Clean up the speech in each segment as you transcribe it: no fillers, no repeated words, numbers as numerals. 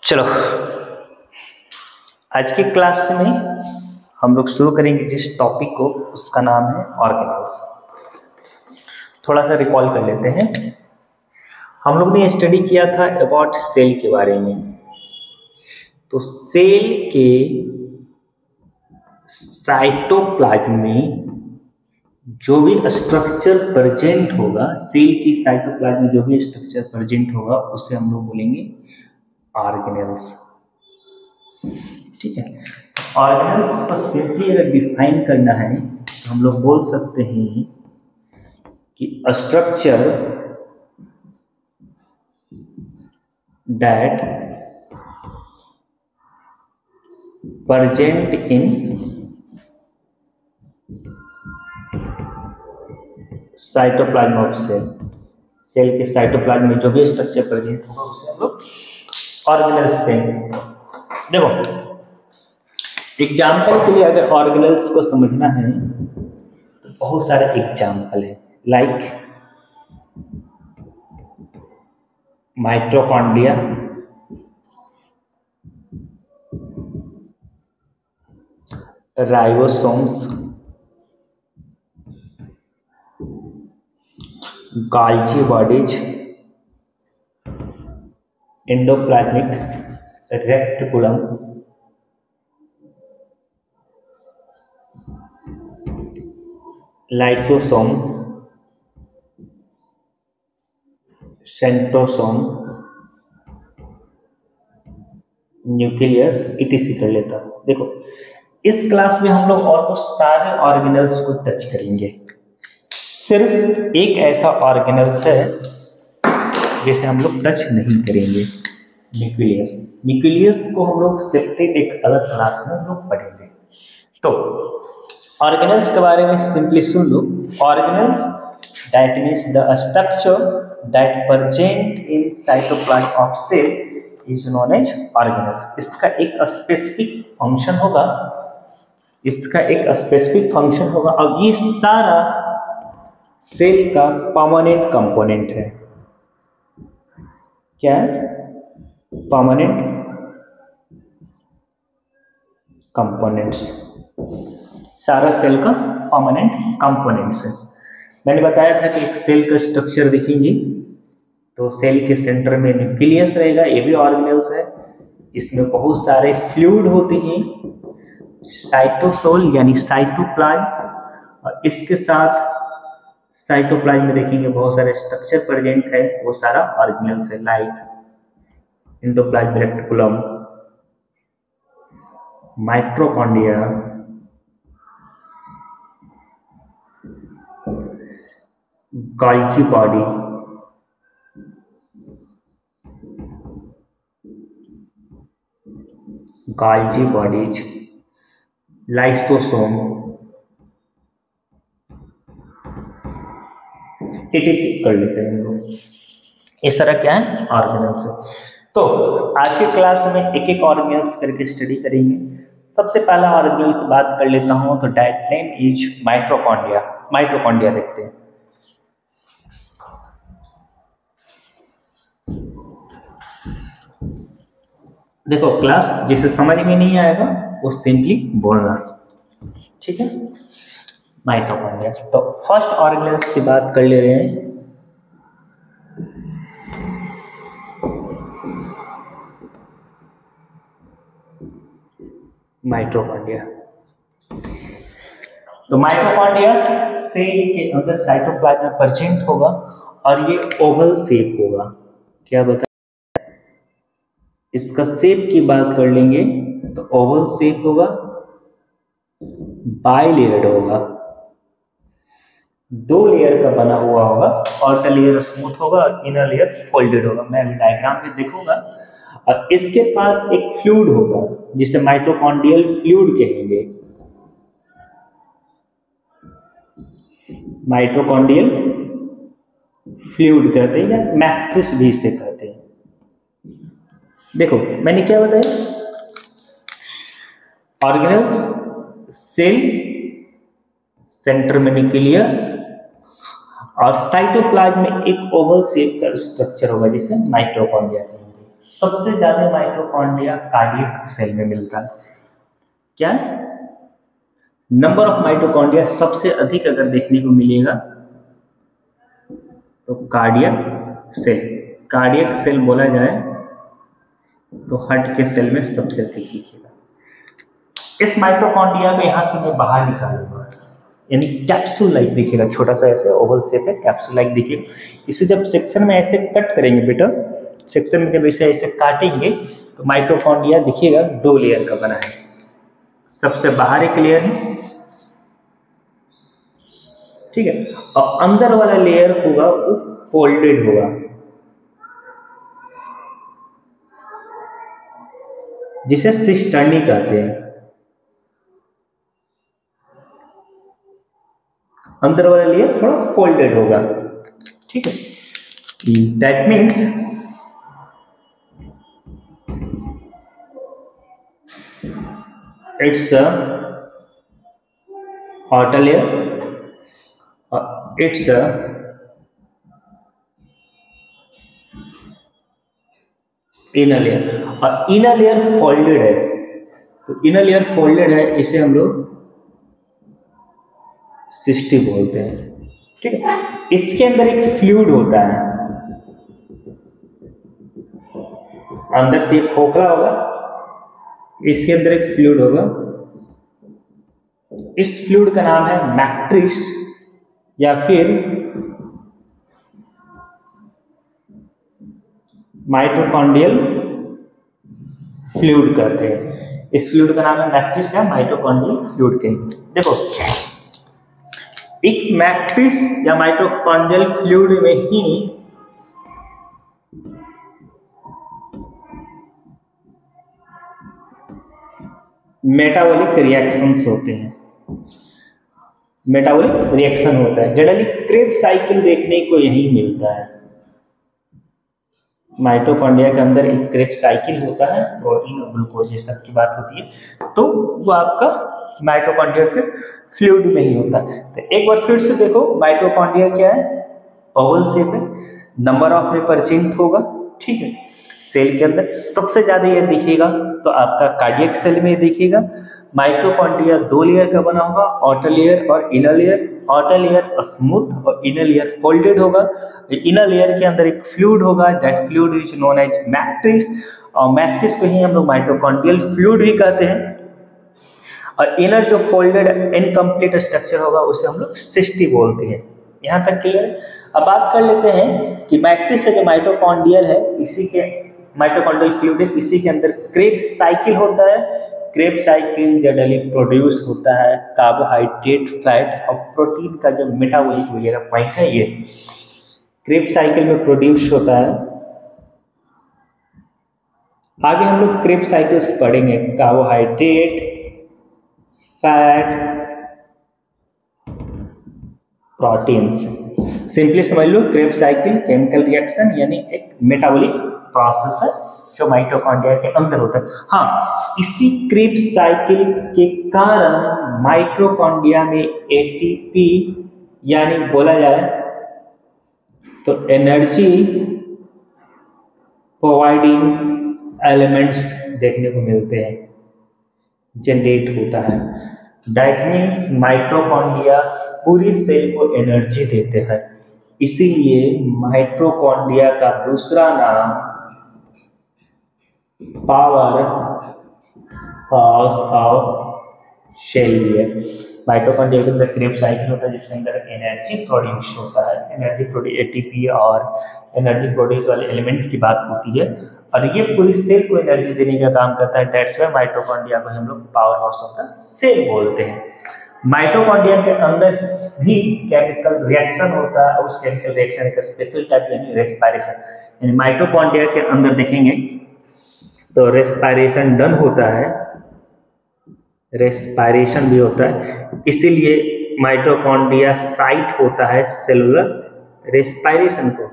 चलो आज की क्लास में हम लोग शुरू करेंगे जिस टॉपिक को, उसका नाम है ऑर्गेनेल्स। थोड़ा सा रिकॉल कर लेते हैं। हम लोग ने स्टडी किया था अबाउट सेल के बारे में। तो सेल के साइटोप्लाज्म में जो भी स्ट्रक्चर प्रेजेंट होगा, सेल की साइटोप्लाज्म में जो भी स्ट्रक्चर प्रेजेंट होगा उसे हम लोग बोलेंगे ऑर्गेनेल्स। ठीक है। ऑर्गेनेल्स को सिंपली अगर डिफाइन करना है तो हम लोग बोल सकते हैं कि structure that present in cytoplasm of cell, cell के साइटोप्लाज्म में जो भी स्ट्रक्चर प्रेजेंट होगा उसे हम लोग ऑर्गेनेल्स कहेंगे। देखो एग्जाम्पल के लिए अगर ऑर्गेनेल्स को समझना है तो बहुत सारे एग्जाम्पल है, like mitochondria, ribosomes, Golgi bodies, endoplasmic reticulum, lysosome, centrosome, nucleus etc. कर लेता हूं। देखो इस क्लास में हम लोग ऑलमोस्ट सारे ऑर्गेनेल्स को टच करेंगे। सिर्फ एक ऐसा ऑर्गेनेल्स है जिसे हम लोग टच नहीं करेंगे, न्यूक्लियस। न्यूक्लियस को हम लोग सेपरेट एक अलग क्लास में हम लोग पढ़ेंगे। तो ऑर्गेनेल्स के बारे में सिंपली सुन लो। Organelles that means the structure that present in cytoplasm of cell is known as organelles. इसका एक स्पेसिफिक फंक्शन होगा, और ये सारा सेल का परमानेंट कंपोनेंट है। क्या है? परमानेंट कंपोनेंट्स, सारा सेल का परमानेंट कंपोनेंट्स है। मैंने बताया था कि एक सेल का स्ट्रक्चर देखेंगे तो सेल के सेंटर में न्यूक्लियस रहेगा, ये भी ऑर्गेनेल्स है। इसमें बहुत सारे फ्लूइड होते हैं, साइटोसोल यानी साइटोप्लाज्म, और इसके साथ साइटोप्लाज्म में देखेंगे बहुत सारे स्ट्रक्चर प्रेजेंट है, वो सारा ऑर्गेनेल्स है, like endoplasmic reticulum, mitochondria, Golgi body, Golgi bodies, lysosome, etc. कर लेते हैं हम लोग। इस तरह क्या है? ऑर्गेनेल्स है। तो आज की क्लास में एक एक ऑर्गेनेल्स करके स्टडी करेंगे। सबसे पहला ऑर्गेनेल की बात कर लेता हूं तो that name is mitochondria. Mitochondria देखते हैं। देखो क्लास जिसे समझ में नहीं आएगा वो सिंपली बोलना, ठीक है। माइटोकॉन्ड्रिया। तो फर्स्ट ऑर्गेनेल्स की बात कर ले रहे हैं। माइटोकॉन्ड्रिया। तो माइटोकॉन्ड्रिया सेल के अंदर साइटोप्लाज्म में प्रेजेंट होगा और ये ओवल शेप होगा। क्या बता, इसका शेप की बात कर लेंगे तो ओवल शेप होगा, बाइलेयर्ड होगा, 2 लेयर का बना हुआ होगा। आउटर लेयर स्मूथ होगा और इनर लेयर फोल्डेड होगा। मैं अभी डायग्राम में देखूंगा। और इसके पास एक फ्लूइड होगा जिसे माइटोकॉन्ड्रियल फ्लूइड कहेंगे। माइटोकॉन्ड्रियल फ्लूइड कहते हैं या मैट्रिक्स भी इसे कहते हैं। देखो मैंने क्या बताया, ऑर्गेनेल्स सेल, सेंटर में न्यूक्लियस और साइटोप्लाज्म में एक ओवल शेप का स्ट्रक्चर होगा जिसे माइटोकॉन्ड्रिया कहेंगे। सबसे ज्यादा माइटोकॉन्ड्रिया कार्डियक सेल में मिलता है। क्या नंबर ऑफ माइटोकॉन्ड्रिया सबसे अधिक अगर देखने को मिलेगा तो कार्डियक सेल बोला जाए तो हार्ट के सेल में सबसे अधिक दिखेगा। इस माइटोकॉन्ड्रिया को यहां से मैं बाहर निकालूंगा, यानी कैप्सूल लाइक दिखेगा, छोटा सा ऐसे ओवल शेप है, कैप्सूल लाइक दिखेगा। इसे जब सेक्शन में ऐसे कट करेंगे बेटा, सेक्शन में जब इसे ऐसे काटेंगे तो माइटोकॉन्ड्रिया दिखेगा 2 लेयर का बना है। सबसे बाहर एक लेयर है, ठीक है, और अंदर वाला लेयर होगा वो फोल्डेड होगा, जिसे सिस्टर्नी कहते हैं। अंदर वाला लेयर थोड़ा फोल्डेड होगा, ठीक है। That means it's outer layer, it's inner layer, और inner layer फोल्डेड है। तो inner layer फोल्डेड है, इसे हम लोग सिस्टी बोलते हैं, ठीक है। इसके अंदर एक फ्लूइड होता है, अंदर से एक खोखला होगा, इसके अंदर एक फ्लूइड होगा। इस फ्लूइड का नाम है मैट्रिक्स या फिर माइटोकॉन्ड्रियल फ्लूइड कहते हैं। इस फ्लूइड का नाम है मैट्रिक्स या माइटोकॉन्ड्रियल फ्लूइड के। देखो, इस मैट्रिक्स या माइटोकॉन्ड्रियल फ्लूइड में ही मेटाबॉलिक रिएक्शंस होते हैं, मेटाबॉलिक रिएक्शन होता है। जनरली क्रेब्स साइकिल देखने को यही मिलता है। माइटोकॉन्ड्रिया के अंदर एक क्रेब्स साइकिल होता है, प्रोटीन और ग्लूकोज ये सब की बात होती है, तो वो आपका माइटोकॉन्ड्रिया के फ्लूइड में ही होता है। तो एक बार फिर से देखो, माइटोकॉन्ड्रिया क्या है, ओवल शेप है, नंबर ऑफ में परसेंट होगा, ठीक है। सेल के अंदर सबसे ज्यादा ये दिखेगा तो आपका कार्डियक सेल में दिखेगा। माइटोकॉन्ड्रिया 2 लेयर का बना होगा, आउटर लेयर और inner layer. Outer layer smooth और इनर लेयर फोल्डेड होगा। इनर लेयर के अंदर एक फ्लूइड होगा, that fluid is known as matrix, और मैट्रिक्स को ही हम लोग माइटोकॉन्ड्रियल फ्लूइड भी कहते हैं। और इनर जो फोल्डेड इनकम्प्लीट स्ट्रक्चर होगा उसे हम लोग सिस्टी बोलते हैं। यहाँ तक क्लियर है। अब बात कर लेते हैं कि मैट्रिक्स से जो माइटोकॉन्ड्रियल है, इसी के माइटोकॉन्ड्रियल फ्लूइड है, इसी के अंदर क्रेब्स साइकिल होता है। क्रेब्स साइकिल जनरली प्रोड्यूस होता है कार्बोहाइड्रेट, फैट और प्रोटीन का जो मेटाबॉलिक वगैरह पॉइंट है, ये क्रेब्स साइकिल में प्रोड्यूस होता है। आगे हम लोग क्रेब्स साइकिल्स पढ़ेंगे, कार्बोहाइड्रेट, फैट, प्रोटीन्स। सिंपली समझ लो, क्रेब्स साइकिल केमिकल रिएक्शन यानी एक मेटाबॉलिक प्रोसेस है जो माइटोकॉन्ड्रिया के अंदर होता है। हाँ, इसी क्रेब्स साइकिल के कारण माइटोकॉन्ड्रिया में एटीपी यानी बोला जाए तो एनर्जी प्रोवाइडिंग एलिमेंट्स देखने को मिलते हैं, जनरेट होता है। दैट मीन्स माइटोकॉन्ड्रिया पूरी सेल को एनर्जी देते हैं, इसीलिए माइटोकॉन्ड्रिया का दूसरा नाम पावर हाउस ऑफ सेल है। माइटोकॉन्ड्रिया के अंदर क्रेब्स साइकिल होता है जिसके अंदर एनर्जी प्रोड्यूस होता है, एनर्जी प्रोड्यूस एटीपी और एनर्जी प्रोड्यूस वाले एलिमेंट की बात होती है, और ये पूरी सेल को एनर्जी देने का काम करता है। दैट्स व्हाई माइटोकॉन्ड्रिया को हम लोग power house of the cell बोलते हैं। माइटोकॉन्ड्रिया के अंदर भी केमिकल रिएक्शन होता है, उस केमिकल रिएक्शन का स्पेशल टाइप यानी रेस्पिरेशन। यानी माइटोकॉन्ड्रिया के अंदर देखेंगे तो रेस्पिरेशन डन होता है, रेस्पिरेशन भी होता है, इसीलिए माइटोकॉन्ड्रिया साइट होता है सेलुलर रेस्पिरेशन को,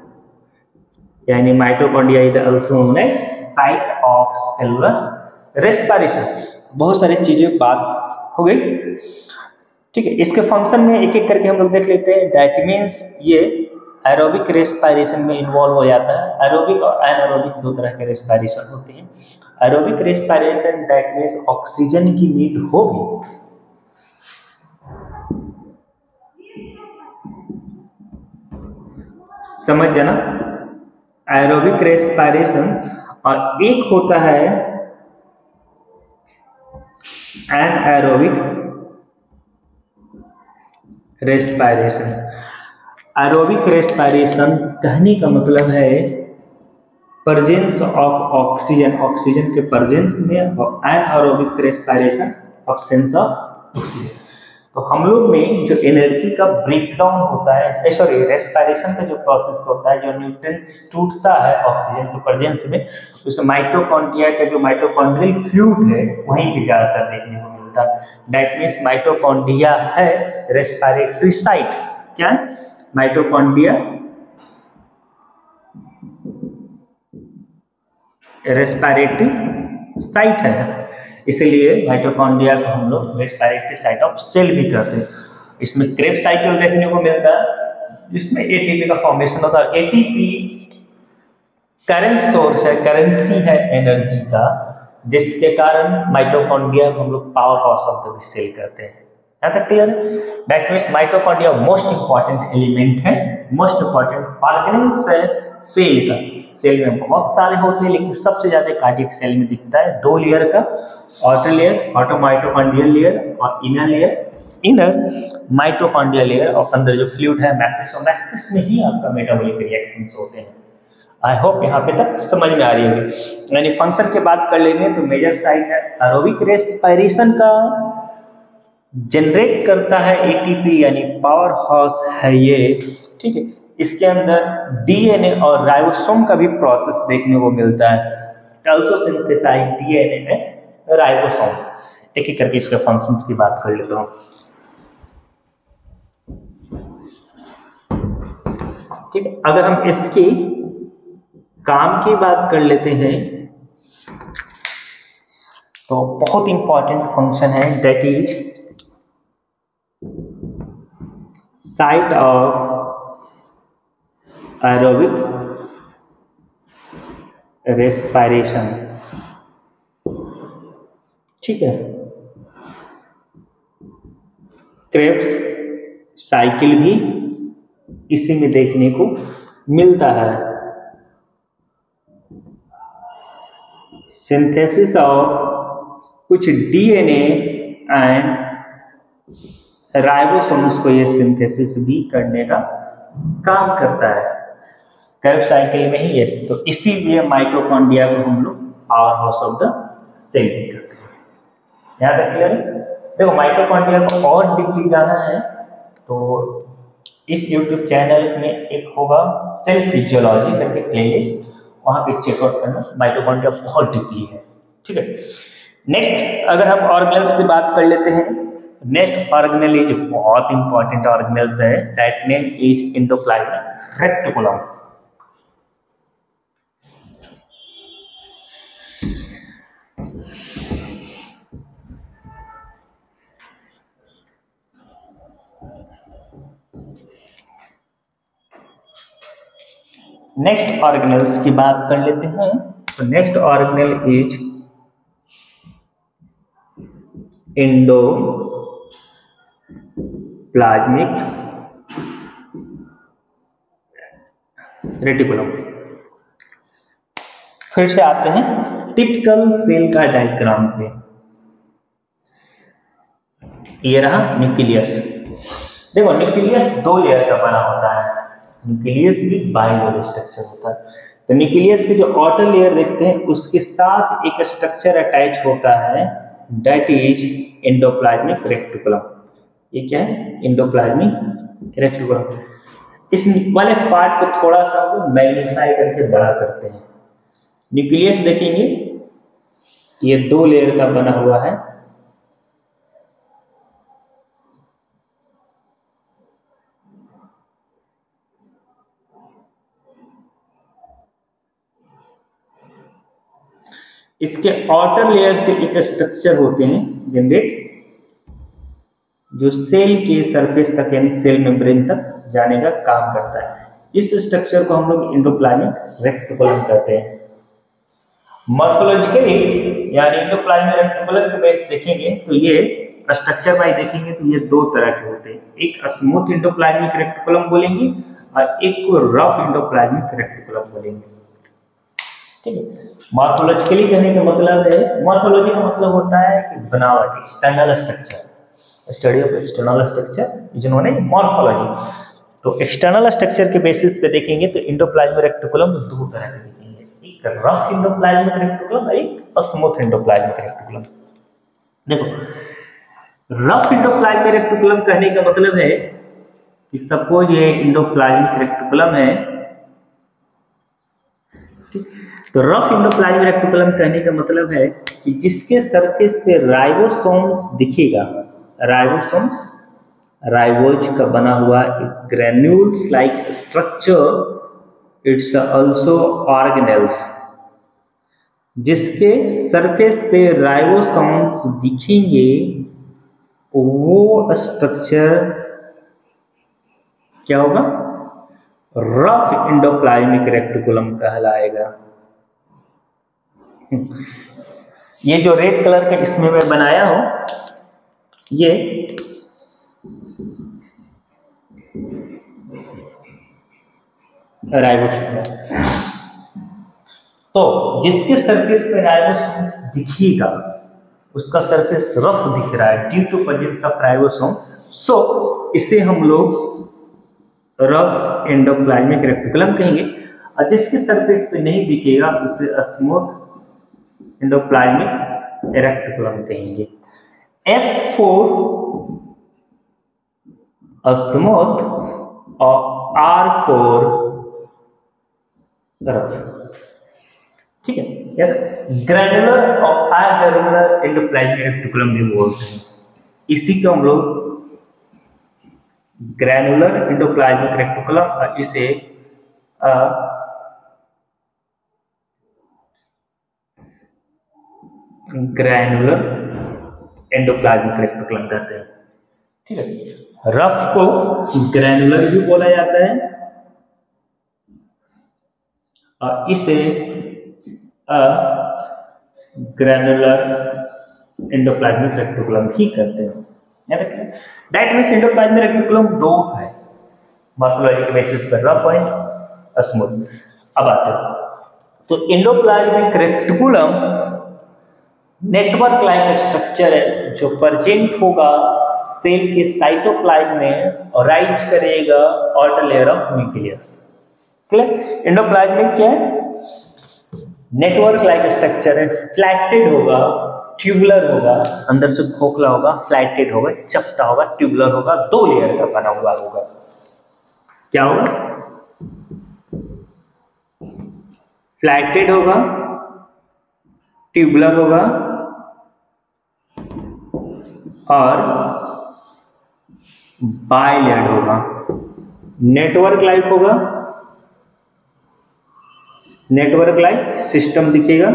यानी mitochondria is also known as site of cellular respiration. बहुत सारी चीजें बात हो गई, ठीक है। इसके फंक्शन में एक एक करके हम लोग देख लेते हैं। दैट मीन्स ये एरोबिक रेस्पिरेशन में इन्वॉल्व हो जाता है। एरोबिक और एनारोबिक दो तरह के रेस्पिरेशन होते हैं। Aerobic respiration that means oxygen की नीड होगी, समझ जाना, एरोबिक रेस्पिरेशन। और एक होता है एनएरोबिक रेस्पिरेशन। एरोबिक रेस्पिरेशन कहने का मतलब है प्रेजेंस ऑफ ऑक्सीजन, ऑक्सीजन के प्रेजेंस में, और anaerobic respiration absence of oxygen. तो हम लोग में जो एनर्जी का ब्रेकडाउन होता है, सॉरी रेस्पिरेशन का जो प्रोसेस होता है, जो न्यूट्रिएंट्स टूटता है ऑक्सीजन के प्रेजेंस में, उसमें माइटोकॉन्ड्रिया का जो माइटोकॉन्ड्रियल फ्लूइड है वहीं पे ज्यादातर देखने को मिलता है। दैट मीन्स माइटोकॉन्ड्रिया है रेस्पिरेटरी साइट। क्या है? माइटोकॉन्ड्रिया रेस्पिरेटरी साइट है, इसलिए माइटोकॉन्ड्रिया को हम लोग रेस्पिरेटरी साइट ऑफ सेल भी कहते हैं। इसमें क्रेब्स साइकिल देखने को मिलता है, जिसमें एटीपी का फॉर्मेशन होता है। एटीपी करंट सोर्स है, करेंसी है एनर्जी का, जिसके कारण माइटोकॉन्ड्रिया को हम लोग power house of the cell कहते हैं। यहाँ तक क्लियर है? That means mitochondria most important element है, मोस्ट इंपॉर्टेंट ऑर्गेनेल्स है सेल का। सेल में बहुत सारे होते हैं, लेकिन सबसे ज्यादा कार्डियक सेल में दिखता है दो लेयर का, आउटर लेयर ऑटोमाइटोकॉन्ड्रियल लेयर और inner layer, inner mitochondrial layer, और अंदर जो फ्लूइड है मैट्रिक्स, और मैट्रिक्स में ही आपका मेटाबॉलिक रिएक्शंस होते हैं। आई होप यहाँ पे तक समझ में आ रही होगी। यानी फंक्शन की बात कर लेंगे तो मेजर साइट है एरोबिक रेस्पिरेशन का, जनरेट करता है एटीपी, यानी पावर हाउस है ये, ठीक है। इसके अंदर डीएनए और राइबोसोम का भी प्रोसेस देखने को मिलता है, आल्सो सिंथेसाइज डीएनए में राइबोसोम्स। एक एक करके इसके फंक्शंस की बात कर लेता हूँ, ठीक है। अगर हम इसकी काम की बात कर लेते हैं तो बहुत इंपॉर्टेंट फंक्शन है, that is site of aerobic respiration, ठीक है। क्रेब्स साइकिल भी इसी में देखने को मिलता है। सिंथेसिस ऑफ कुछ डीएनए एंड राइबोसोम्स को ये सिंथेसिस भी करने का काम करता है, क्रेब साइकिल में ही है। तो इसीलिए माइटोकॉन्ड्रिया को हम लोग power house of the cell भी कहते हैं। याद रखिए, देखो माइटोकॉन्ड्रिया को और डीपली जाना है तो इस YouTube चैनल में एक होगा सेल फिजियोलॉजी करके प्लेलिस्ट, वहां पे चेकआउट करना, माइटोकॉन्ड्रिया बहुत डीपली है, ठीक है। नेक्स्ट अगर हम ऑर्गेनल्स की बात कर लेते हैं, नेक्स्ट ऑर्गेनल इज बहुत इंपॉर्टेंट ऑर्गेनल्स है, that name is endoplasmic reticulum. Next organelles की बात कर लेते हैं तो next organelle is endoplasmic reticulum. फिर से आते हैं टिपिकल सेल का डायग्राम पे। ये रहा न्यूक्लियस। देखो न्यूक्लियस दो लेयर का बना होता है, न्यूक्लियस भी बाइलेयर स्ट्रक्चर होता है। तो न्यूक्लियस के जो आउटर लेयर देखते हैं उसके साथ एक स्ट्रक्चर अटैच होता है, दैट इज एंडोप्लाज्मिक रेटिकुलम। ये क्या है? Endoplasmic reticulum. इस वाले पार्ट को थोड़ा सा मैग्नीफाई करके बड़ा करते हैं। न्यूक्लियस देखेंगे ये दो लेयर का बना हुआ है, इसके आउटर लेयर से एक स्ट्रक्चर होते हैं जनरेट, जो सेल के सरफेस तक यानी सेल मेम्ब्रेन तक जाने का काम करता है। इस स्ट्रक्चर को हम लोग एंडोप्लाज्मिक रेक्टिकुलम कहते हैं। मॉर्फोलॉजिकली यानी एंडोप्लाज्मिक रेक्टिकुलम के बेस देखेंगे तो ये स्ट्रक्चर वाइज देखेंगे तो ये दो तरह के होते हैं, एक स्मूथ एंडोप्लाज्मिक रेक्टिकुलम बोलेंगे और एक को रफ एंडोप्लाज्मिक रेक्टिकुलम बोलेंगे। ठीक है, मॉर्फोलॉजिकली कहने का मतलब है, मॉर्फोलॉजी का मतलब होता है कि बनावट, external structure, study of external structure जिन्होंने मॉर्फोलॉजी। तो एक्सटर्नल स्ट्रक्चर के बेसिस पे देखेंगे तो एंडोप्लाज्मिक रेक्टिकुलम दो तरह के देखेंगे, एक रफ एंडोप्लाज्मिक रेक्टिकुलम और एक स्मूथ एंडोप्लाज्मिक रेक्टिकुलम। देखो रफ एंडोप्लाज्मिक रेक्टिकुलम कहने का मतलब है कि सपोज ये एंडोप्लाज्मिक रेक्टिकुलम है, तो रफ एंडोप्लाज्मिक रेक्टिकुलम कहने का मतलब है कि जिसके सरफेस पे राइबोसोम्स दिखेगा, राइबोसोम्स, राइबोज का बना हुआ एक granules like structure, it's also organelles, जिसके सरफेस पे राइबोसोम्स दिखेंगे वो स्ट्रक्चर क्या होगा, रफ एंडोप्लाज्मिक रेक्टिकुलम कहलाएगा। ये जो रेड कलर का इसमें मैं बनाया हूं ये राइबोसोम है, तो जिसके सरफेस पे राइबोसोम्स दिखेगा उसका सरफेस रफ दिख रहा है due to presence of ribosome, so इसे हम लोग रफ एंडोप्लाज्मिक रेक्टिकुलम कहेंगे, और जिसके सरफेस पे नहीं दिखेगा उसे स्मूथ एंडोप्लाज्मिक रेक्टिकुलम कहेंगे। S4 स्मूथ और R4 रफ। ठीक है, ग्रैनुलर और अग्रैनुलर एंडोप्लाज्मिक रेक्टिकुलम भी बोलते हैं, इसी को हम लोग ग्रैनुलर एंडोप्लाज्मिक रेक्टिकुलम और इसे ग्रैनुलर एंडोप्लाज्मिक रेक्टिकुलम कहते हैं। ठीक है, रफ को ग्रैनुलर भी बोला जाता है और इसे ग्रैनुलर एंडोप्लाज्मिक रेक्टिकुलम ही कहते हैं। दैट मींस एंडोप्लाज्मिक रेक्टिकुलम दो है मॉर्फोलॉजी के बेसिस पर, रफ और स्मूथ। अब आते हैं तो endoplasmic reticulum network like structure है जो प्रेजेंट होगा सेल के साइटोप्लाज्म में और राइज करेगा outer layer of nucleus. Clear, endoplasmic क्या है, नेटवर्क लाइक स्ट्रक्चर है, फ्लैटेड होगा, ट्यूबुलर होगा, अंदर से खोखला होगा, फ्लैटेड होगा, चपटा होगा, ट्यूबुलर होगा, दो लेयर का बना हुआ होगा। क्या होगा, फ्लैटेड होगा, ट्यूबुलर होगा और बाइलेयर्ड होगा, नेटवर्क लाइक होगा, नेटवर्क लाइक सिस्टम दिखेगा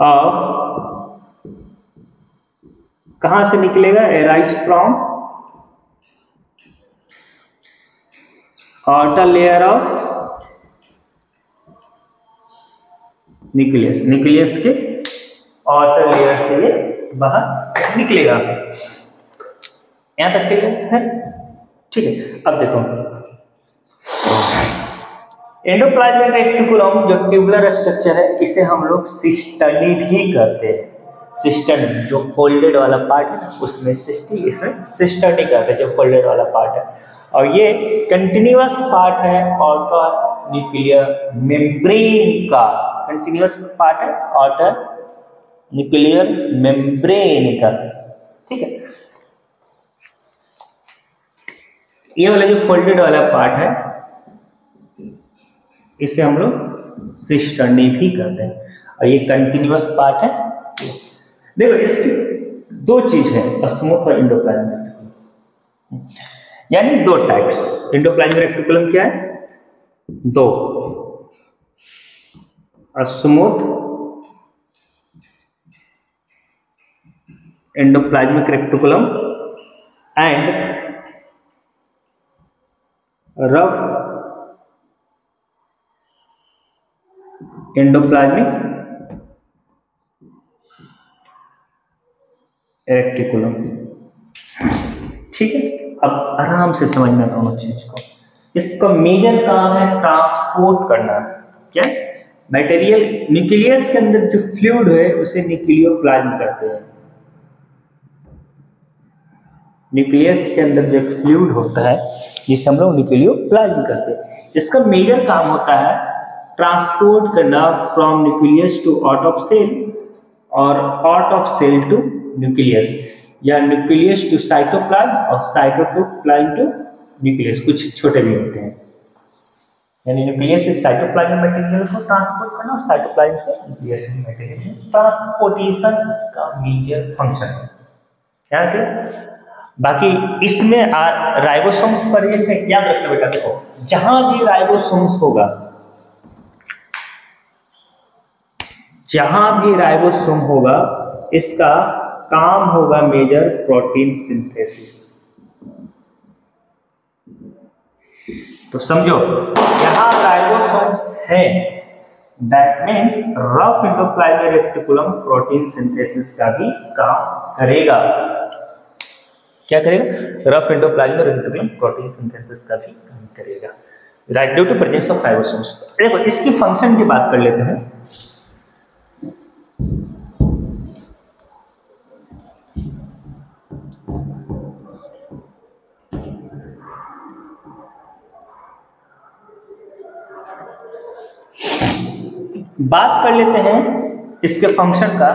और कहां से निकलेगा, arise from outer layer of nucleus, nucleus के आउटर लेयर से ये बाहर निकलेगा। यहां तक क्लियर है? ठीक है, अब देखो एंडोप्लाज्मिक रेक्टिकुलम जो ट्यूबुलर स्ट्रक्चर है इसे हम लोग सिस्टर्नी भी कहते हैं। सिस्टर्नी जो फोल्डेड वाला पार्ट है उसमें सिस्टर्नी कहते हैं, जो फोल्डेड वाला पार्ट है, और ये कंटिन्यूअस पार्ट है आउटर न्यूक्लियर मेम्ब्रेन का, कंटिन्यूअस पार्ट है आउटर न्यूक्लियर मेम्ब्रेन का। ठीक है, ये वाला जो फोल्डेड वाला पार्ट है इसे हम लोग सिस्टर्नी भी कहते हैं, और ये कंटिन्यूअस पार्ट है। देखो इसकी दो चीज है, स्मूथ और एंडोप्लाज्मिक, यानी दो टाइप्स। एंडोप्लाज्मिक रेक्टिकुलम क्या है, दो, smooth endoplasmic reticulum and rough endoplasmic reticulum. ठीक है, अब आराम से समझना दोनों चीज को। इसका मेजर काम है ट्रांसपोर्ट करना। क्या मटेरियल न्यूक्लियस के अंदर जो फ्लूइड है उसे न्यूक्लियोप्लाज्म कहते हैं। न्यूक्लियस के अंदर जो फ्लूइड होता है जिसे हम लोग न्यूक्लियोप्लाज्म कहते हैं, इसका मेजर काम होता है ट्रांसपोर्ट करना from nucleus to out of cell और out of cell to nucleus, या न्यूक्लियस टू साइटोप्लाज्म और साइटोप्लाज्म टू न्यूक्लियस। कुछ छोटे भी होते हैं, यानी न्यूक्लियस से साइटोप्लाज्म मटेरियल को ट्रांसपोर्ट करना और साइटोप्लाज्म से न्यूक्लियस मटेरियल ट्रांसपोर्टेशन इसका मेजर फंक्शन है। क्या है? बाकी इसमें राइबोसोम्स पर ये याद रखना बेटा। देखो जहां भी राइबोसोम्स होगा, जहां भी राइबोसोम होगा, इसका काम होगा मेजर प्रोटीन सिंथेसिस। तो समझो जहां राइबोसोम्स है that means rough endoplasmic reticulum protein synthesis का भी काम करेगा। क्या करेगा? Rough endoplasmic reticulum protein synthesis का भी काम करेगा, right, due to presence of ribosomes. देखो इसकी फंक्शन की बात कर लेते हैं। बात कर लेते हैं इसके फंक्शन का।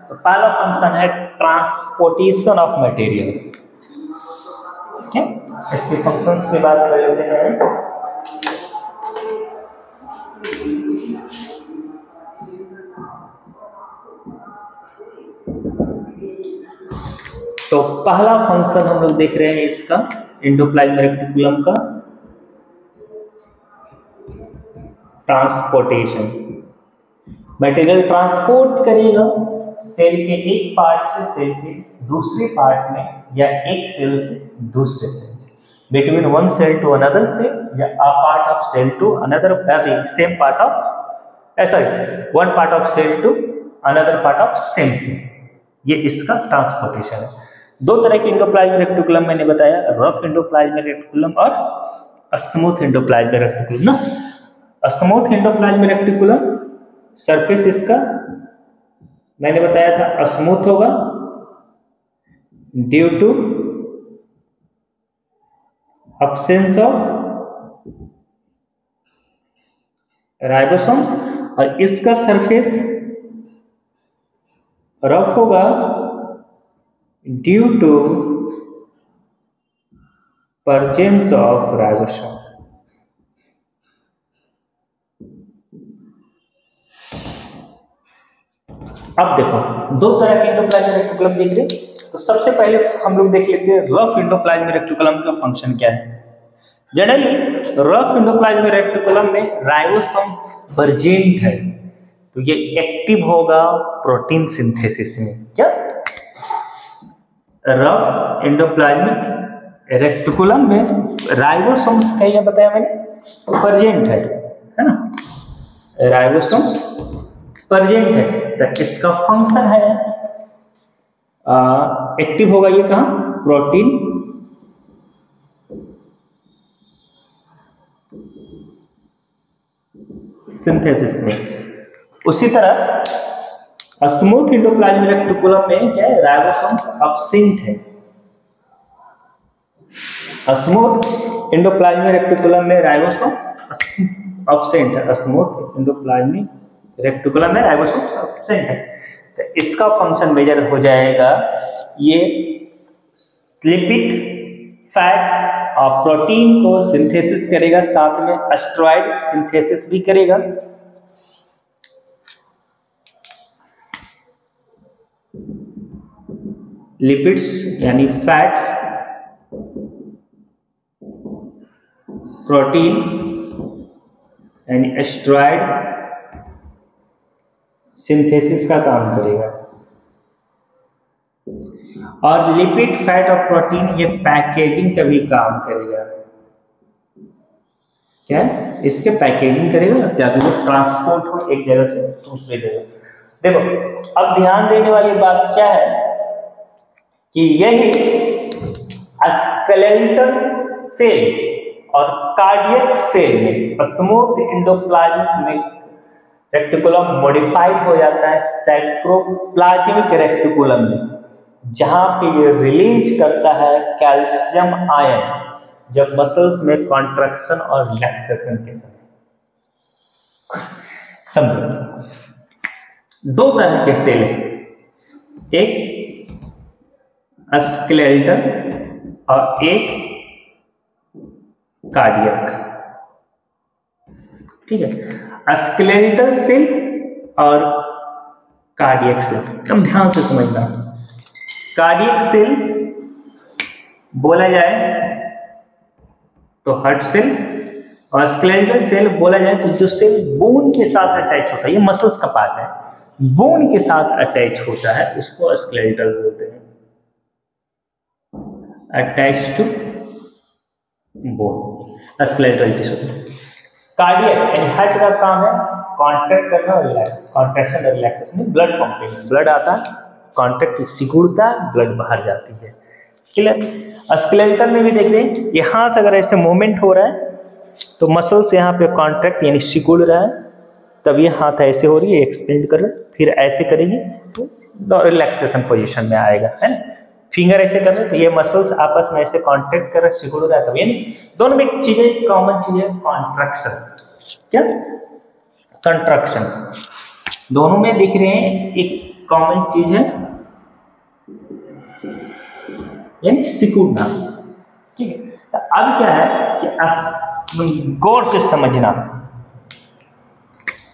तो पहला फंक्शन है ट्रांसपोर्टेशन ऑफ मटेरियल। ठीक है, इसके फंक्शंस की बात कर लेते हैं। तो पहला फंक्शन हम लोग देख रहे हैं इसका एंडोप्लाज्मिक रेटिकुलम का, ट्रांसपोर्टेशन। मटेरियल ट्रांसपोर्ट करेगा सेल के एक पार्ट से सेल के दूसरे पार्ट में, या एक सेल से दूसरे cell, between one cell to another cell, या a part of cell to another, same part of, sorry, one part of cell to another part of same cell. ये इसका ट्रांसपोर्टेशन है। दो तरह के एंडोप्लाज्मिक रेटिकुलम मैंने बताया, रफ एंडोप्लाज्मिक रेटिकुलम और स्मूथ एंडोप्लाज्मिक रेटिकुलम ना। स्मूथ एंडोप्लाज्मिक रेटिकुलम सरफेस इसका मैंने बताया था स्मूथ होगा due to absence of ribosomes, और इसका सरफेस रफ होगा due to presence of ribosome. अब देखो दो तरह के एंडोप्लाज्मिक रेटिकुलम देख रहे हैं। तो सबसे पहले हम लोग देख लेते हैं रफ एंडोप्लाज्मिक रेटिकुलम का फंक्शन क्या है। जनरली रफ एंडोप्लाज्मिक रेटिकुलम में राइबोसोम्स प्रेजेंट है, तो ये एक्टिव होगा प्रोटीन सिंथेसिस में। क्या रफ एंडोप्लाज्मिक रेटिकुलम में राइबोसोम्स कहीं बताया मैंने प्रेजेंट है ना, राइबोसोम्स प्रेजेंट है। तो इसका फंक्शन है एक्टिव होगा ये कहाँ, प्रोटीन सिंथेसिस में। उसी तरह स्मूथ एंडोप्लाज्मिक रेटिकुलम में क्या है, राइबोसोम्स एब्सेंट है। स्मूथ एंडोप्लाज्मिक रेटिकुलम में राइबोसोम्स एब्सेंट है। स्मूथ एंडोप्लाज्मिक रेटिकुलम में राइबोसोम्स एब्सेंट है। तो इसका फंक्शन मेजर हो जाएगा, ये लिपिड, फैट और प्रोटीन को सिंथेसिस करेगा, साथ में स्टेरॉइड सिंथेसिस भी करेगा। लिपिड्स यानी फैट्स, प्रोटीन यानी स्टेरॉइड सिंथेसिस का काम करेगा। और लिपिड, फैट और प्रोटीन ये पैकेजिंग का भी काम करेगा। क्या है, इसके पैकेजिंग करेगा ताकि वो ट्रांसपोर्ट हो एक जगह से दूसरी जगह। देखो अब ध्यान देने वाली बात क्या है कि यही स्केलेटल सेल और कार्डियक सेल में स्मूथ एंडोप्लाज्मिक रेक्टिकुलम मॉडिफाइड हो जाता है सैक्रोप्लाज्मिक रेक्टिकुलम में, जहां पे ये रिलीज करता है कैल्शियम आयन जब मसल्स में कॉन्ट्रैक्शन और रिलैक्सेशन के समय। समझो दो तरह के सेल हैं, एक स्केलेटल और एक कार्डियक। ठीक है, स्केलेटल सेल और कार्डियक सेल हम ध्यान से समझना। कार्डियक सेल बोला जाए तो हार्ट सेल, और स्केलेटल सेल बोला जाए तो जो सेल बोन के साथ अटैच होता है, ये मसल्स का पार्ट है, बोन के साथ अटैच होता है उसको स्केलेटल बोलते हैं, attach to bone skeletal tissue. Cardiac and heart का काम है कॉन्ट्रैक्ट करना और रिलैक्स, कॉन्ट्रैक्शन और रिलैक्सेशन में ब्लड पंपिंग, ब्लड आता है, कॉन्ट्रैक्ट सिकुड़ता है, ब्लड बाहर जाती है। क्लियर। स्केलेटल में भी देख रहे हैं यहाँ से अगर ऐसे मूवमेंट हो रहा है तो मसल्स यहाँ पे कॉन्ट्रैक्ट यानी सिकुड़ रहा है, तब ये हाथ ऐसे हो रही है एक्सपेंड कर रहा है, फिर ऐसे करेंगे तो रिलैक्सेशन पोजीशन में आएगा, है ना। फिंगर ऐसे कर रहे हैं तो ये मसल्स आपस में ऐसे कॉन्ट्रैक्ट कर रहे हैं, सिकुड़ रहा है, तब यानी दोनों में एक चीज है, कॉमन चीज है कॉन्ट्रैक्शन। क्या कंट्रैक्शन दोनों में दिख रहे हैं, एक कॉमन चीज है यानी सिकुड़ना। ठीक है, तो अब क्या है कि गौर से समझना,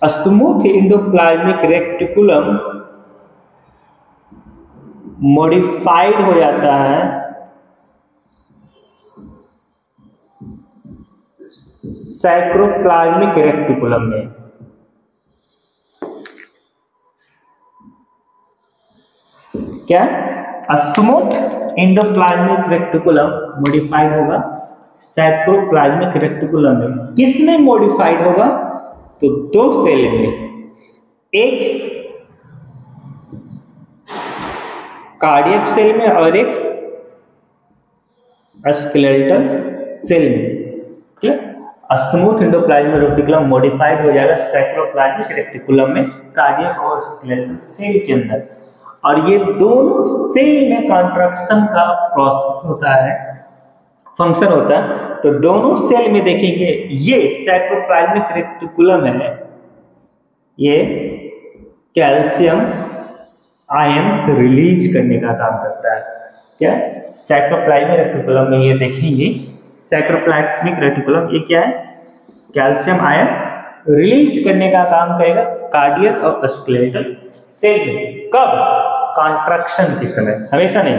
स्मूथ एंडोप्लाज्मिक रेक्टिकुलम मॉडिफाइड हो जाता है सैक्रोप्लाज्मिक रेक्टिकुलम में। क्या स्मूथ एंडोप्लाज्मिक रेक्टिकुलम मॉडिफाइड होगा सैक्रोप्लाज्मिक रेक्टिकुलम में। किसमें मॉडिफाइड होगा? तो दो सेल में, एक कार्डियक सेल में और एक स्केलेटल सेल में। स्मूथ एंडोप्लाज्मिक रेक्टिकुलम मॉडिफाइड हो जाएगा सैक्रोप्लाज्मिक रेक्टिकुलम में, कार्डियक और स्केलेटल सेल के अंदर, और ये दोनों सेल में कॉन्ट्रैक्शन का प्रोसेस होता है, फंक्शन होता है। तो दोनों सेल में देखेंगे ये सैक्रोप्लाज्मिक रेक्टिकुलम है, ये कैल्शियम आयंस रिलीज करने का काम करता है। क्या सैक्रोप्लाज्मिक रेक्टिकुलम में ये देखेंगे, सैक्रोप्लाज्मिक रेक्टिकुलम ये क्या है, कैल्शियम आयंस रिलीज करने का काम करेगा कार्डियक और स्केलेटल सेल में। कब? कॉन्ट्रैक्शन के समय, हमेशा नहीं।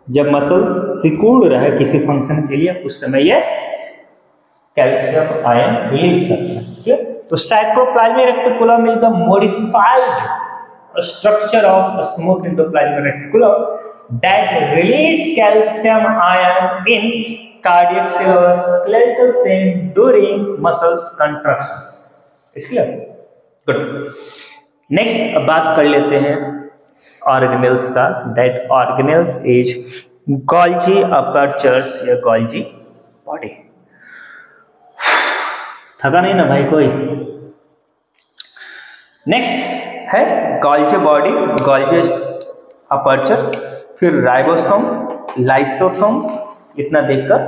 जब मसल सिकुड़ रहा है किसी फंक्शन के लिए उस समय ये कैल्शियम आयन रिलीज करता है। ठीक है, तो sarcoplasmic reticulum is the modified structure of smooth endoplasmic reticulum that release calcium ion in cardiac cell और skeletal cell during muscles contraction. Clear? Good. Next बात कर लेते हैं ऑर्गेनेल्स का, that organelles is Golgi apparatus या Golgi body. थका नहीं ना भाई कोई? नेक्स्ट है गोल्जी बॉडी, गोल्जी अपर्चर, फिर राइबोसोम्स, लाइसोसोम्स, इतना देखकर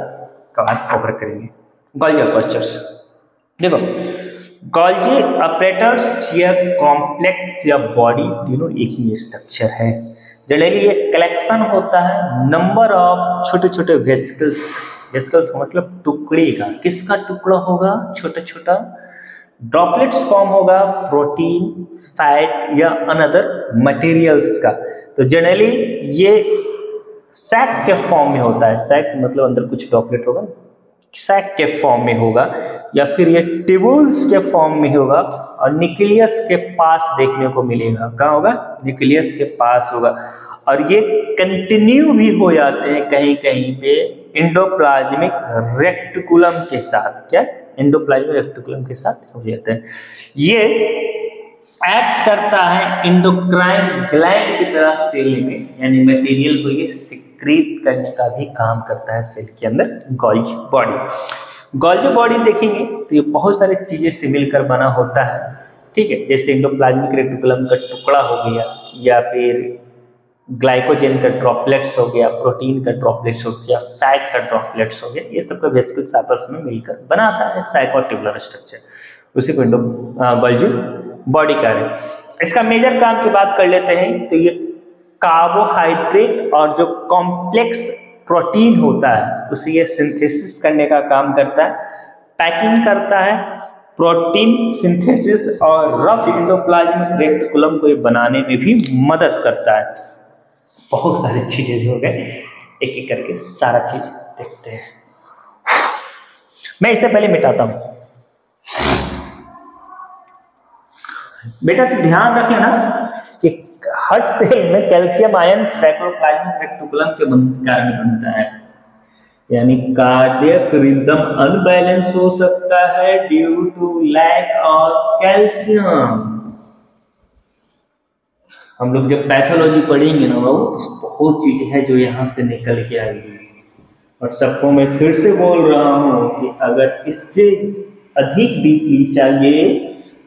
क्लास कवर करेंगे। गोल्जी अपर्चर्स देखो, गोल्जी अपरेटर्स या कॉम्प्लेक्स या बॉडी तीनों एक ही स्ट्रक्चर है। जनरली ये कलेक्शन होता है नंबर ऑफ छोटे छोटे वेसिकल्स, वेसिकल्स का मतलब टुकड़े का। किसका टुकड़ा होगा? छोटा छोटा ड्रॉपलेट्स फॉर्म होगा, प्रोटीन, फैट या अनदर मटेरियल्स का। तो जनरली ये सैक के फॉर्म में होता है, सैक मतलब अंदर कुछ ड्रॉपलेट होगा, सैक के फॉर्म में होगा, या फिर ये ट्यूबुल्स के फॉर्म में होगा, और न्यूक्लियस के पास देखने को मिलेगा। कहाँ होगा? न्यूक्लियस के पास होगा। और ये कंटिन्यू भी हो जाते हैं कहीं कहीं पे एंडोप्लाज्मिक रेक्टिकुलम के साथ। क्या? एंडोप्लाज्मिक रेक्टिकुलम के साथ हो जाते हैं। ये एक्ट करता है एंडोक्राइन ग्लैंड की तरह सेल में, यानी मटेरियल को ये सिक्रीट करने का भी काम करता है सेल के अंदर। गोल्गी बॉडी, गोल्गी बॉडी देखेंगे तो ये बहुत सारी चीजें से मिलकर बना होता है, ठीक है। जैसे एंडोप्लाज्मिक रेटिकुलम का टुकड़ा हो गया, या फिर ग्लाइकोजन का ड्रॉपलेट्स हो गया, प्रोटीन का ड्रॉपलेट्स हो गया, फैट का ड्रॉपलेट्स हो गया, ये सब का वेसिकल्स आपस में मिलकर बनाता है साइकोट्यूबुलर स्ट्रक्चर, उसी को गोल्गी बॉडी कह रहे हैं। इसका मेजर काम की बात कर लेते हैं तो ये कार्बोहाइड्रेट और जो कॉम्प्लेक्स प्रोटीन होता है उसे ये सिंथेसिस करने का काम करता है, पैकिंग करता है, प्रोटीन सिंथेसिस और रफ एंडोप्लाज्मिक रेटिकुलम को ये बनाने में भी मदद करता है। बहुत सारी चीजें हो गए, एक एक करके सारा चीज देखते हैं। मैं इससे पहले मिटाता हूं बेटा, तो ध्यान रखें ना कि हर सेल में कैल्शियम आयन साइटोप्लाज्मिक रेटिकुलम के कारण बनता है, यानी कार्डियक रिदम अनबैलेंस हो सकता है due to lack of calcium. हम लोग जब पैथोलॉजी पढ़ेंगे ना बाबू, तो बहुत चीजें हैं जो यहाँ से निकल के आएगी। और सबको मैं फिर से बोल रहा हूँ कि अगर इससे अधिक डीपली चाहिए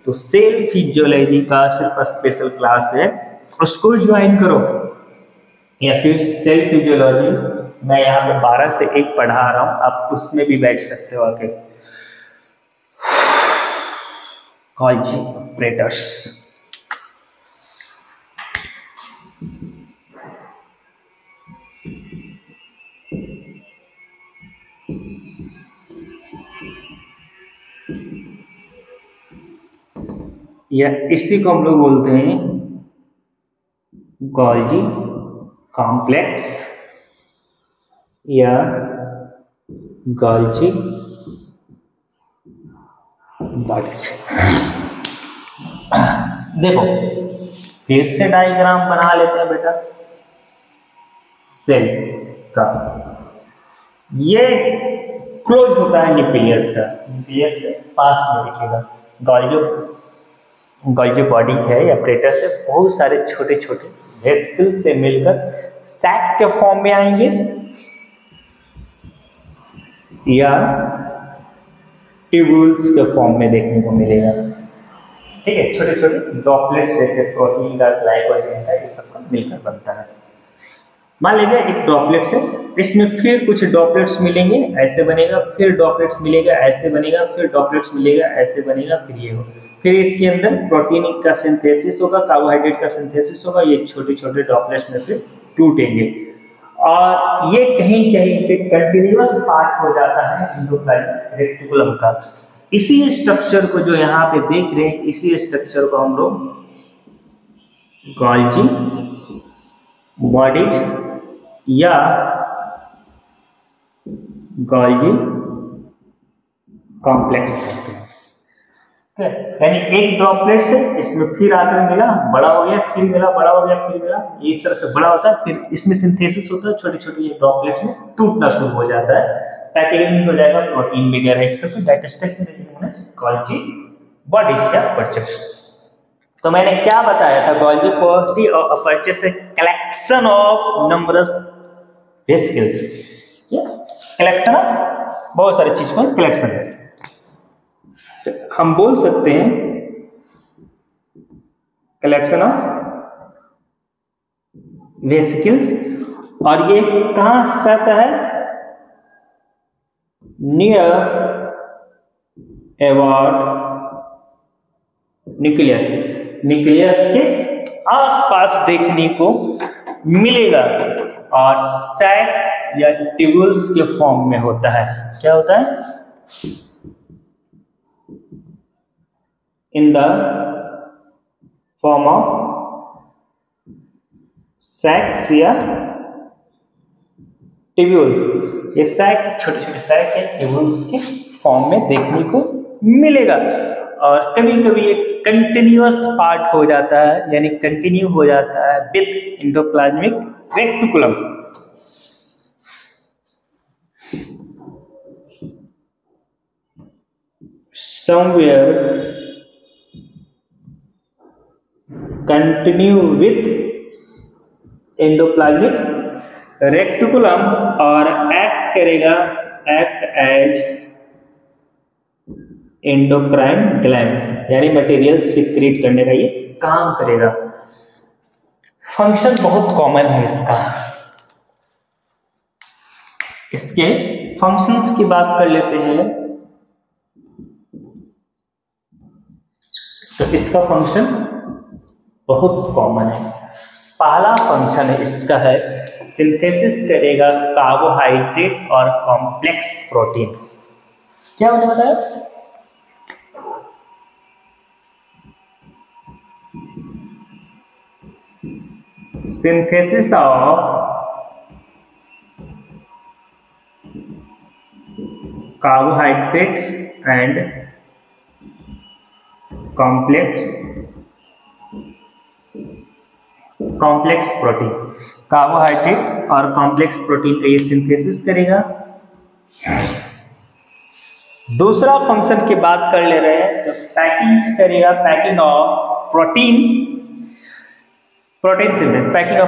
तो सेल फिजियोलॉजी का सिर्फ स्पेशल क्लास है, उसको ज्वाइन करो। या फिर सेल फिजियोलॉजी मैं यहाँ पे 12 से 1 पढ़ा रहा हूँ, आप उसमें भी बैठ सकते हो आके। गोल्गी ऑपरेटर्स, या इसी को हम लोग बोलते हैं गोल्गी कॉम्प्लेक्स या गोल्गी बॉडीज। देखो फिर से डायग्राम बना लेते हैं बेटा सेल का। ये क्लोज होता है न्यूक्लियस का, न्यूक्लियस के पास में दिखेगा। गोल्गी बॉडी है या ऑपरेटर से बहुत सारे छोटे छोटे वेसिकल से मिलकर सैक के फॉर्म में आएंगे या ट्यूब्यूल्स के फॉर्म में देखने को मिलेगा, ठीक है। छोटे छोटे ड्रॉपलेट्स जैसे प्रोटीन का, ग्लाइकोजन का, ये सब का मिलकर बनता है। मान लीजिए एक ड्रॉपलेट्स है, इसमें फिर कुछ ड्रॉपलेट्स मिलेंगे, ऐसे बनेगा, फिर ड्रॉपलेट्स मिलेगा, ऐसे बनेगा, फिर ड्रॉपलेट्स मिलेगा, ऐसे बनेगा, फिर ये हो, फिर इसके अंदर प्रोटीन का सिंथेसिस होगा, कार्बोहाइड्रेट का सिंथेसिस होगा, ये छोटे छोटे ड्रॉपलेट्स में फिर टूटेंगे और ये कहीं कहीं पे कंटिन्यूअस पार्ट हो जाता है एंडोप्लाज्मिक रेटिकुलम का। इसी स्ट्रक्चर को जो यहाँ पे देख रहे हैं, इसी स्ट्रक्चर को हम लोग गोल्गी बॉडीज या गोल्गी कॉम्प्लेक्स कहते हैं। यानी एक ड्रॉपलेट से इसमें फिर आकर मिला, बड़ा हो गया, फिर मिला, बड़ा हो गया, फिर मिला, इस तरह से बड़ा होता है, फिर इसमें सिंथेसिस होता है, छोटे छोटे ये ड्रॉपलेट्स में टूटना शुरू हो जाता है, पैकेजिंग हो जाएगा, प्रोटीन वगैरह एक सब गोल्गी बॉडीज या अपर्चर्स। तो मैंने क्या बताया था, गोल्गी बॉडी और अपर्चर से collection of numbers vesicles, collection of बहुत सारी चीज का कलेक्शन है। तो हम बोल सकते हैं कलेक्शन ऑफ वेसिकल्स, और ये कहाँ रहता है, नियर अबाउट न्यूक्लियस, न्यूक्लियस के आसपास देखने को मिलेगा और सैक या ट्यूब्यूल्स के फॉर्म में होता है। क्या होता है, इन द फॉर्म ऑफ सैक्स या ट्यूब्यूल। ये सैक छोटे छोटे सैक या ट्यूब्यूल्स के फॉर्म में देखने को मिलेगा और कभी कभी एक कंटिन्यूअस पार्ट हो जाता है, यानी कंटिन्यू हो जाता है with endoplasmic reticulum. Somewhere continue with endoplasmic reticulum और एक्ट एज एंडोक्राइन ग्लैंड, यानी मटेरियल सिक्रीट करने का ये काम करेगा। फंक्शन बहुत कॉमन है इसका। इसके फंक्शंस की बात कर लेते हैं। तो इसका फंक्शन बहुत कॉमन है। पहला फंक्शन इसका है सिंथेसिस करेगा कार्बोहाइड्रेट और कॉम्प्लेक्स प्रोटीन। क्या मैंने बताया? Synthesis of carbohydrates and complex protein. Carbohydrate और कॉम्प्लेक्स प्रोटीन का ये सिंथेसिस करेगा। दूसरा फंक्शन की बात कर ले रहे हैं तो पैकिंग करेगा, पैकिंग ऑफ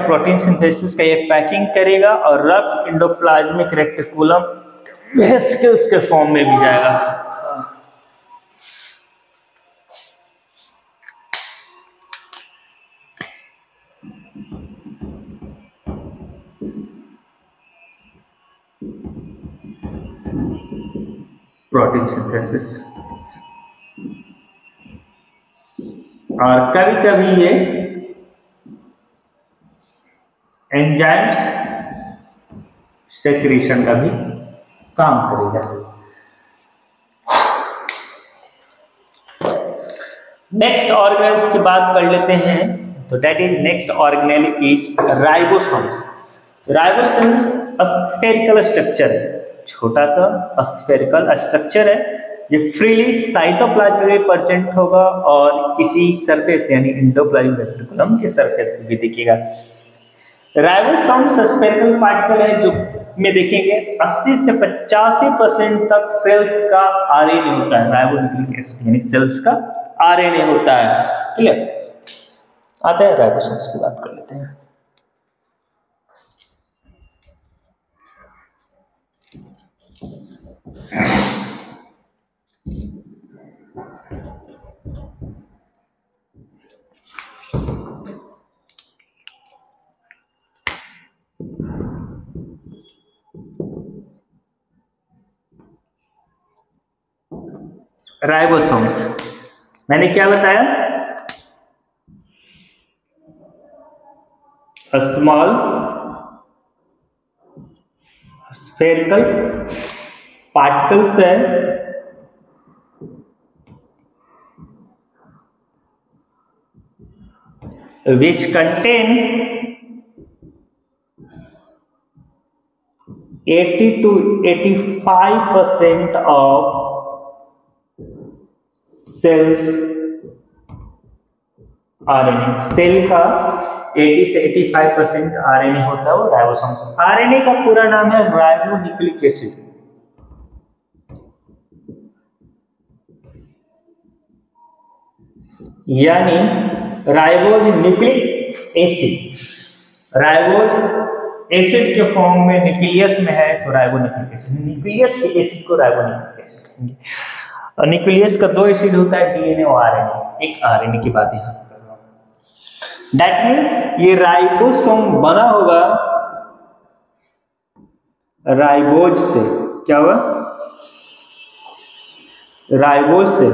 प्रोटीन सिंथेसिस का ये पैकिंग करेगा और रफ एंडोप्लाज्मिक रेटिकुलम वेसिकल्स के फॉर्म में भी जाएगा। प्रोटीन सिंथेसिस, और कभी कभी ये एंजाइम्स सेक्रेशन का भी काम करेगा। नेक्स्ट ऑर्गेनेल्स की बात कर लेते हैं। तो that is next organelle is ribosomes. Ribosomes spherical structure है, छोटा सा स्फेरिकल स्ट्रक्चर है। ये फ्रीली साइटोप्लाज्म में प्रेजेंट होगा और किसी सरफेस यानी एंडोप्लाज्मिक रेटिकुलम के सरफेस पे भी दिखेगा। राइबोसोम्स स्फेरिकल पार्टिकल है जो में देखेंगे 80 से 85% तक सेल्स का आरएनए होता है। राइबोन्यूक्लिक एसिड यानी सेल्स का आरएनए होता है। क्लियर? आते हैं राइबोसोम्स की बात कर लेते हैं। राइबोसोम्स मैंने क्या बताया? स्मॉल स्फेरिकल पार्टिकल्स है which contain 80 to 85% of cells RNA. Cell का 80 से 85% आरएनए होता है वो राइबोसोम्स। आरएनए का पूरा नाम है राइबोन्यूक्लिक एसिड। यानी ribose nucleic acid. Ribose acid के फॉर्म में न्यूक्लियस में है तो राइबोन्यूक्लिक एसिड। न्यूक्लियस के एसिड को राइबोन्यूक्लिक एसिड कहेंगे। और न्यूक्लियस का दो एसिड होता है, डीएनए और आरएनए। एक आरएनए की बात यहाँ कर रहा हूं। दैट मीन्स ये राइबोसोम बना होगा राइबोज से। क्या हुआ? राइबोज से।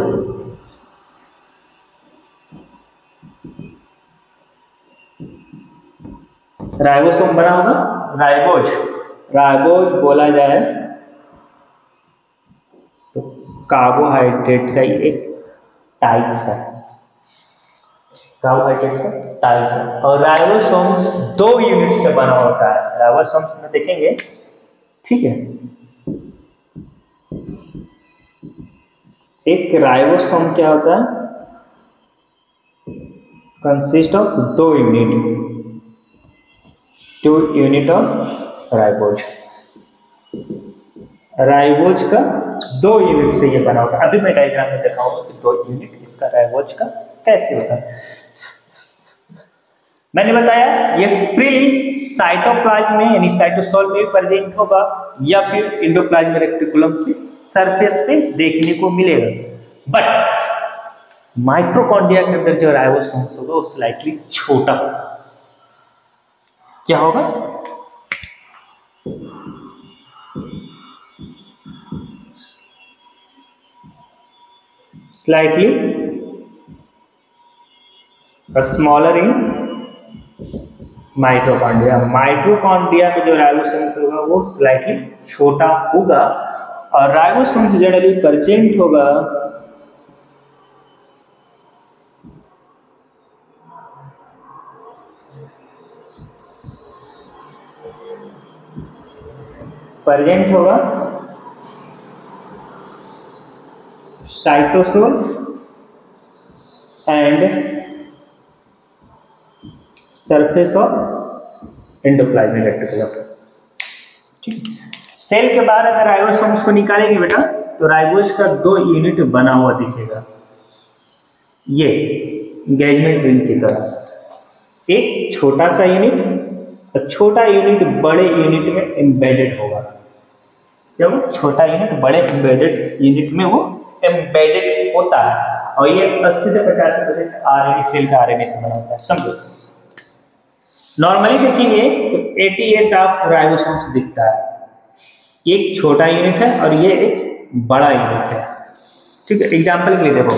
राइबोसोम बना होगा राइबोज। राइबोज बोला जाए तो कार्बोहाइड्रेट का एक टाइप है। कार्बोहाइड्रेट का टाइप है। और राइबोसोम्स 2 यूनिट से बना होता है। राइबोसोम्स में देखेंगे, ठीक है। एक राइबोसोम क्या होता है, consist of 2 unit of ribose. Ribose का 2 यूनिट से ये बना होता है। अभी मैं डायग्राम में दिखाऊंगा कि 2 यूनिट इसका राइबोज का कैसे होता है। मैंने बताया ये स्प्रिली साइटोप्लाज्म में यानी साइटोसोल में प्रेजेंट होगा या फिर एंडोप्लाज्म रेटिकुलम के सरफेस पे देखने को मिलेगा। बट माइटोकॉन्ड्रिया के अंदर जो राइबोसोम्स होगा वो स्लाइटली छोटा होगा। क्या होगा, slightly smaller in mitochondria. Mitochondria में जो राइबोसोम्स होगा वो स्लाइटली छोटा होगा और राइबोसोम्स जनरली प्रेजेंट होगा cytosol and surface of endoplasmic reticulum. ठीक, सेल के बाहर अगर राइबोसोम्स को निकालेंगे बेटा तो राइबोज का 2 यूनिट बना हुआ दिखेगा, ये एंगेजमेंट रिंग की तरह। एक छोटा सा यूनिट और छोटा यूनिट बड़े यूनिट में एम्बेडेड होगा। जब छोटा यूनिट बड़े एम्बेडेड यूनिट में वो एम्बेडेड होता है और ये 80 से 50% आरएनए सेल का आरएनए से बना होता है। समझो, नॉर्मली देखेंगे तो 80s ऑफ राइबोसोम्स दिखता है। एक छोटा यूनिट है और ये एक बड़ा यूनिट है। ठीक है, एग्जांपल के लिए देखो,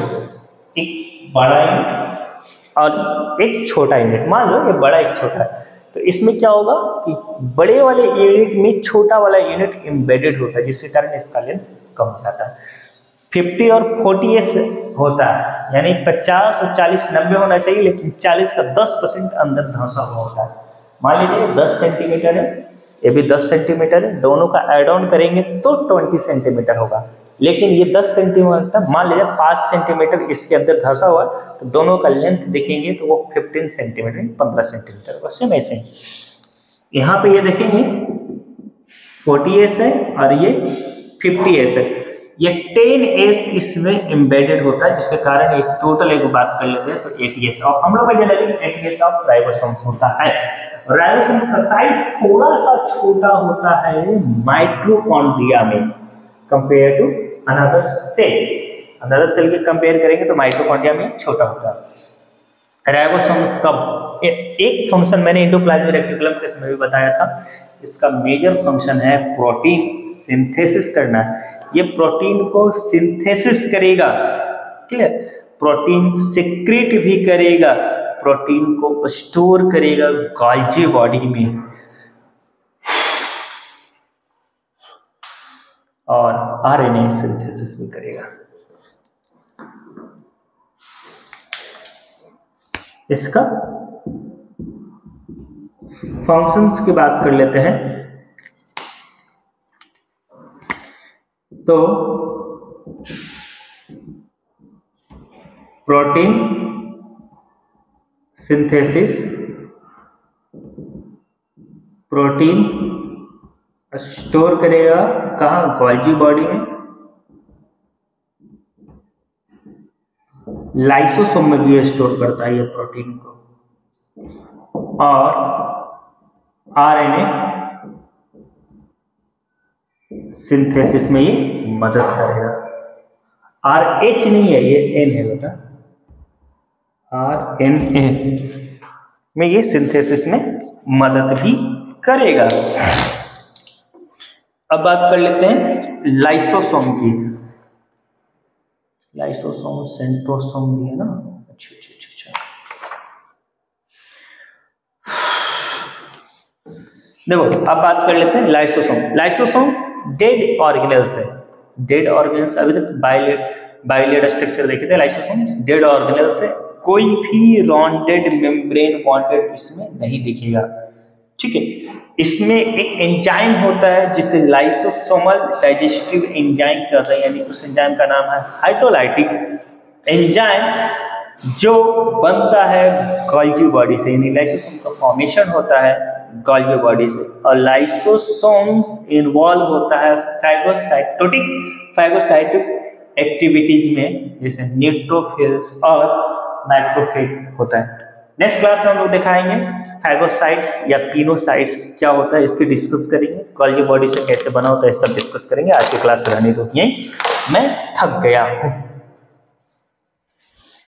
एक बड़ा यूनिट और एक छोटा यूनिट। मान लो ये बड़ा एक छोटा है, तो इसमें क्या होगा कि बड़े वाले यूनिट में छोटा वाला यूनिट एम्बेडेड होता है, जिसके कारण इसका लेंथ कम हो जाता है। 50 और 40s होता है, यानी 50 और 40 90 होना चाहिए, लेकिन 40 का 10% अंदर धंसा हुआ होता है। मान लीजिए 10 सेंटीमीटर है, ये भी 10 सेंटीमीटर है, दोनों का ऐड ऑन करेंगे तो 20 सेंटीमीटर होगा। लेकिन ये 10 सेंटीमीटर, मान लीजिए 5 सेंटीमीटर इसके अंदर धंसा हुआ है, तो दोनों का लेंथ देखेंगे तो वो 15 सेंटीमीटर 15 सेंटीमीटर होगा। सेम ऐसे ही यहाँ पे ये देखेंगे 40s है और ये 50s है, ये 10s इसमें एम्बेडेड होता है, जिसके कारण एक टोटल एक बात कर लेते हैं तो 80s। और हम लोग का जनरली 80s ऑफ राइबोसोम्स होता है। राइबोसोम्स का साइज थोड़ा सा छोटा होता है माइटोकॉन्ड्रिया में compare to another cell. Another cell के कंपेयर करेंगे तो माइटोकॉन्ड्रिया में छोटा होता है। राइबोसोम्स का एक फंक्शन मैंने एंडोप्लाज्मिक रेटिकुलम के इसमें भी बताया था, इसका मेजर फंक्शन है प्रोटीन सिंथेसिस करना। ये प्रोटीन को सिंथेसिस करेगा, क्लियर, प्रोटीन सिक्रीट भी करेगा, प्रोटीन को स्टोर करेगा गोल्जी बॉडी में, और आरएनए सिंथेसिस भी करेगा। इसका फंक्शंस की बात कर लेते हैं तो प्रोटीन सिंथेसिस, प्रोटीन स्टोर करेगा कहाँ, गोल्जी बॉडी में, लाइसोसोम में भी स्टोर करता है ये प्रोटीन को, और आरएनए सिंथेसिस में ये मदद करेगा। RH नहीं है, ये N है बेटा, RNA में ये सिंथेसिस में मदद भी करेगा। अब बात कर लेते हैं लाइसोसोम की। लाइसोसोम सेंट्रोसोम भी है ना। अच्छा अच्छा अच्छा, देखो अब बात कर लेते हैं लाइसोसोम। लाइसोसोम डेड ऑर्गेनेल्स है। डेड ऑर्गेनेल्स, अभी तक बाइलेयर स्ट्रक्चर देखे थे। लाइसोसोम डेड ऑर्गेनेल्स है, कोई भी रॉन्डेड मेम्ब्रेन बॉन्डेड इसमें नहीं दिखेगा। ठीक है। इसमें एक एंजाइम होता है जिसे लाइसोसोमल डाइजेस्टिव एंजाइम कहते हैं, यानी उस एंजाइम का नाम है हाइड्रोलाइटिक एंजाइम, जो बनता है गोल्गी बॉडी से, यानी लाइसोसोम का फॉर्मेशन होता है गोल्गी बॉडी से। और लाइसोसोम्स इन्वॉल्व होता है फाइगोसाइटिक एक्टिविटीज में, जैसे न्यूट्रोफिल्स और मैक्रोफेज होता है। नेक्स्ट क्लास में हम लोग दिखाएंगे फाइगोसाइट्स या पिनोसाइट्स क्या होता है, इसकी डिस्कस करेंगे। गोल्गी बॉडी से कैसे बना होता है, सब डिस्कस करेंगे। आज की क्लास रहने दो यहीं, मैं थक गया हूँ।